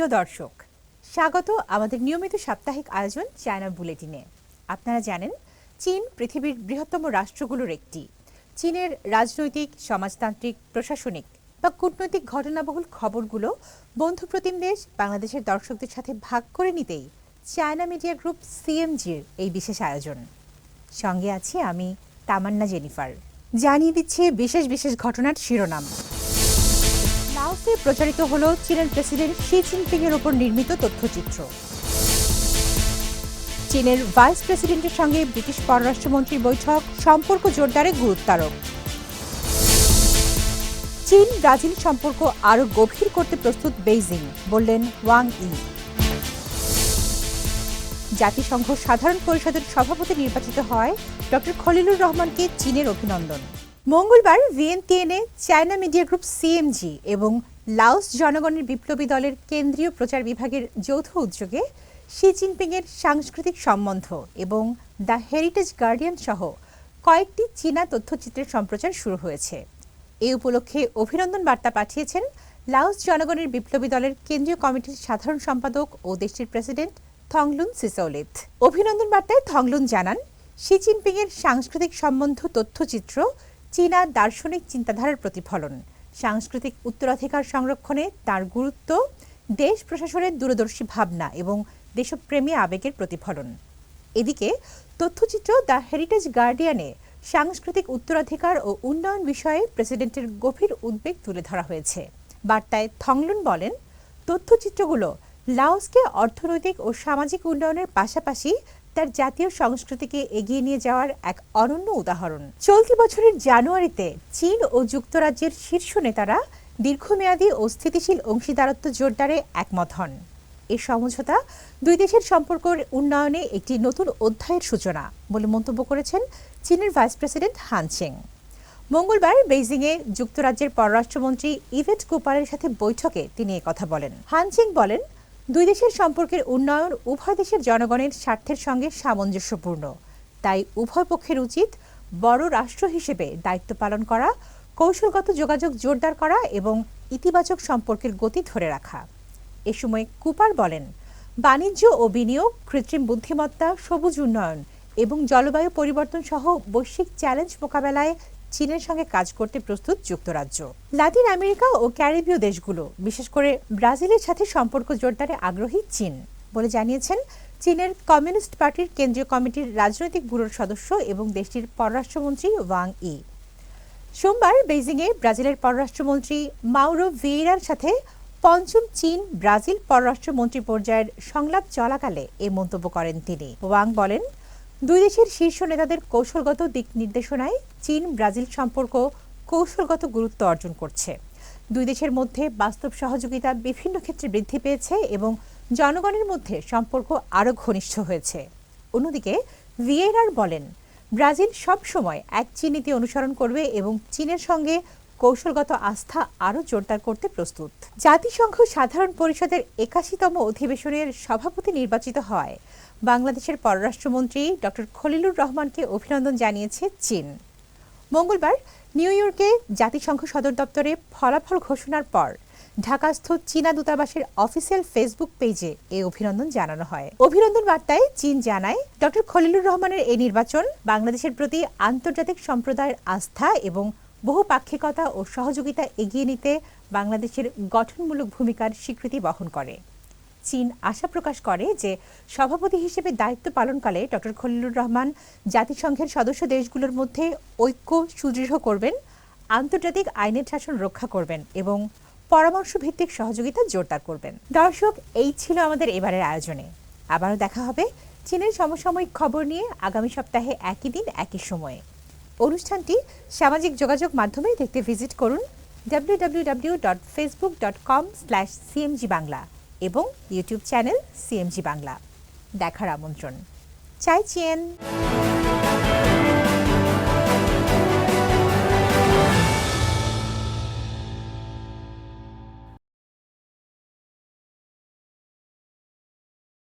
প্রিয় দর্শক, স্বাগত আমাদের নিয়মিত সাপ্তাহিক আয়োজন চায়না বুলেটিনে। আপনারা জানেন, চীন পৃথিবীর বৃহত্তম রাষ্ট্রগুলোর একটি। চীনের রাজনৈতিক, সমাজতান্ত্রিক, প্রশাসনিক বা কূটনৈতিক ঘটনাবহুল খবরগুলো বন্ধুপ্রতিম দেশ বাংলাদেশের দর্শকদের সাথে ভাগ করে নিতেই চায়না মিডিয়া গ্রুপ সিএমজির এই বিশেষ আয়োজন। সঙ্গে আছি আমি তামান্না জেনিফার। জানিয়ে দিচ্ছে বিশেষ বিশেষ ঘটনার শিরোনাম। লাওসে প্রচারিত হল চীনের প্রেসিডেন্ট শি জিনপিংয়ের উপর নির্মিত তথ্যচিত্র। চীনের ভাইস প্রেসিডেন্টের সঙ্গে ব্রিটিশ পররাষ্ট্রমন্ত্রীর বৈঠক, সম্পর্ক জোরদারে গুরুত্বারোপ। চীন ব্রাজিল সম্পর্ক আরও গভীর করতে প্রস্তুত বেইজিং, বললেন ওয়াং ই। জাতিসংঘ সাধারণ পরিষদের সভাপতি নির্বাচিত হয় ডক্টর খলিলুর রহমানকে চীনের অভিনন্দন। মঙ্গলবার ভিয়েন্তিয়ানে চায়না মিডিয়া গ্রুপ সিএমজি এবং লাওস জনগণের বিপ্লবী দলের কেন্দ্রীয় প্রচার বিভাগের যৌথ উদ্যোগে শি জিনপিংয়ের সাংস্কৃতিক সম্বন্ধ এবং দ্য হেরিটেজ গার্ডিয়ান সহ কয়েকটি চীনা তথ্যচিত্রের সম্প্রচার শুরু হয়েছে। এই উপলক্ষে অভিনন্দন বার্তা পাঠিয়েছেন লাওস জনগণের বিপ্লবী দলের কেন্দ্রীয় কমিটির সাধারণ সম্পাদক ও দেশটির প্রেসিডেন্ট থংলুন সিসৌলিথ। অভিনন্দন বার্তায় থংলুন জানান, শি জিনপিংয়ের সাংস্কৃতিক সম্বন্ধ তথ্যচিত্র চীনা দার্শনিক চিন্তাধারার প্রতিফলন, সাংস্কৃতিক উত্তরাধিকার সংরক্ষণে তার গুরুত্ব, দেশ প্রশাসনের দূরদর্শী ভাবনা এবং দেশপ্রেমী আবেগের প্রতিফলন। এদিকে তথ্যচিত্র দ্য হেরিটেজ গার্ডিয়ানে সাংস্কৃতিক উত্তরাধিকার ও উন্নয়ন বিষয়ে প্রেসিডেন্টের গভীর উদ্বেগ তুলে ধরা হয়েছে। বার্তায় থংলুন বলেন, তথ্যচিত্রগুলো লাওসকে অর্থনৈতিক ও সামাজিক উন্নয়নের পাশাপাশি তার জাতীয় সংস্কৃতিকে এগিয়ে নিয়ে যাওয়ার এক অনন্য উদাহরণ। চলতি বছরের জানুয়ারিতে চীন ও যুক্তরাজ্যের শীর্ষ নেতারা দীর্ঘমেয়াদী ও স্থিতিশীল অংশীদারত্ব জোরদারে একমত হন। এই সমঝোতা দুই দেশের সম্পর্কের উন্নয়নে একটি নতুন অধ্যায়ের সূচনা বলে মন্তব্য করেছেন চীনের ভাইস প্রেসিডেন্ট হান চেং। মঙ্গলবার বেইজিংয়ে যুক্তরাজ্যের পররাষ্ট্রমন্ত্রী ইভেট কুপারের সাথে বৈঠকে তিনি একথা বলেন। হান চেং বলেন, দুই দেশের সম্পর্কের উন্নয়ন উভয় দেশের জনগণের স্বার্থের সঙ্গে সামঞ্জস্যপূর্ণ। তাই উভয় পক্ষের উচিত বড় রাষ্ট্র হিসেবে দায়িত্ব পালন করা, কৌশলগত যোগাযোগ জোরদার করা এবং ইতিবাচক সম্পর্কের গতি ধরে রাখা। এ সময় কুপার বলেন, বাণিজ্য ও বিনিয়োগ, কৃত্রিম বুদ্ধিমত্তা, সবুজ উন্নয়ন এবং জলবায়ু পরিবর্তন সহ বৈশ্বিক চ্যালেঞ্জ মোকাবেলায় চীনের সঙ্গে কাজ করতে প্রস্তুত যুক্তরাজ্য। লাতিন আমেরিকা ও ক্যারিবীয় দেশগুলো, বিশেষ করে ব্রাজিলের সাথে সম্পর্ক জোরদারে আগ্রহী চীন বলে জানিয়েছেন চীনের কমিউনিস্ট পার্টির কেন্দ্রীয় কমিটির রাজনৈতিক ব্যুরোর সদস্য এবং দেশটির পররাষ্ট্রমন্ত্রী ওয়াং ই। সোমবার বেইজিংয়ে ব্রাজিলের পররাষ্ট্রমন্ত্রী মাউরো ভিয়েরার সাথে পঞ্চম চীন ব্রাজিল পররাষ্ট্রমন্ত্রী পর্যায়ের সংলাপ চলাকালে এই মন্তব্য করেন তিনি। ওয়াং বলেন, দুই দেশের শীর্ষ নেতাদের কৌশলগত দিক নির্দেশনায় চীন ব্রাজিল সম্পর্ক কৌশলগত গুরুত্ব অর্জন করছে। দুই দেশের মধ্যে বাস্তব সহযোগিতা বিভিন্ন ক্ষেত্রে বৃদ্ধি পেয়েছে এবং জনগণের মধ্যে সম্পর্ক আরও ঘনিষ্ঠ হয়েছে। অন্যদিকে ভিয়েরার বলেন, ব্রাজিল সব সময় এক চীন নীতি অনুসরণ করবে এবং চীনের সঙ্গে কৌশলগত আস্থা আরও জোরদার করতে প্রস্তুত। জাতিসংঘ সাধারণ পরিষদের ৮১তম অধিবেশনের সভাপতি নির্বাচিত হয় বাংলাদেশের পররাষ্ট্রমন্ত্রী ডক্টর খলিলুর রহমানকে অভিনন্দন জানিয়েছে চীন। মঙ্গলবার নিউ ইয়র্কে জাতিসংঘ সদর দপ্তরে ফলাফল ঘোষণার পর ঢাকাস্থ চীনা দূতাবাসের অফিসিয়াল ফেসবুক পেজে এই অভিনন্দন জানানো হয়। অভিনন্দন বার্তায় চীন জানায়, ডক্টর খলিলুর রহমানের এই নির্বাচন বাংলাদেশের প্রতি আন্তর্জাতিক সম্প্রদায়ের আস্থা এবং বহুপাক্ষিকতা ও সহযোগিতা এগিয়ে নিতে বাংলাদেশের গঠনমূলক ভূমিকার স্বীকৃতি বহন করে। চীন আশা প্রকাশ করে যে সভাপতি হিসেবে দায়িত্ব পালনকালে ডক্টর খলিলুর রহমান জাতিসংঘের সদস্য দেশগুলোর মধ্যে ঐক্য সুদৃঢ় করবেন, আন্তর্জাতিক আইনের শাসন রক্ষা করবেন এবং পরামর্শ ভিত্তিক সহযোগিতা জোরদার করবেন। দর্শক, এই ছিল আমাদের এবারের আয়োজনে। আবারও দেখা হবে চীনের সমসাময়িক খবর নিয়ে আগামী সপ্তাহে একই দিন একই সময়ে। অনুষ্ঠানটি সামাজিক যোগাযোগ মাধ্যমে দেখতে ভিজিট করুন www.facebook.com/cmg বাংলা এবং ইউটিউব চ্যানেল সিএমজি বাংলা। দেখার আমন্ত্রণ। চাই চিয়েন।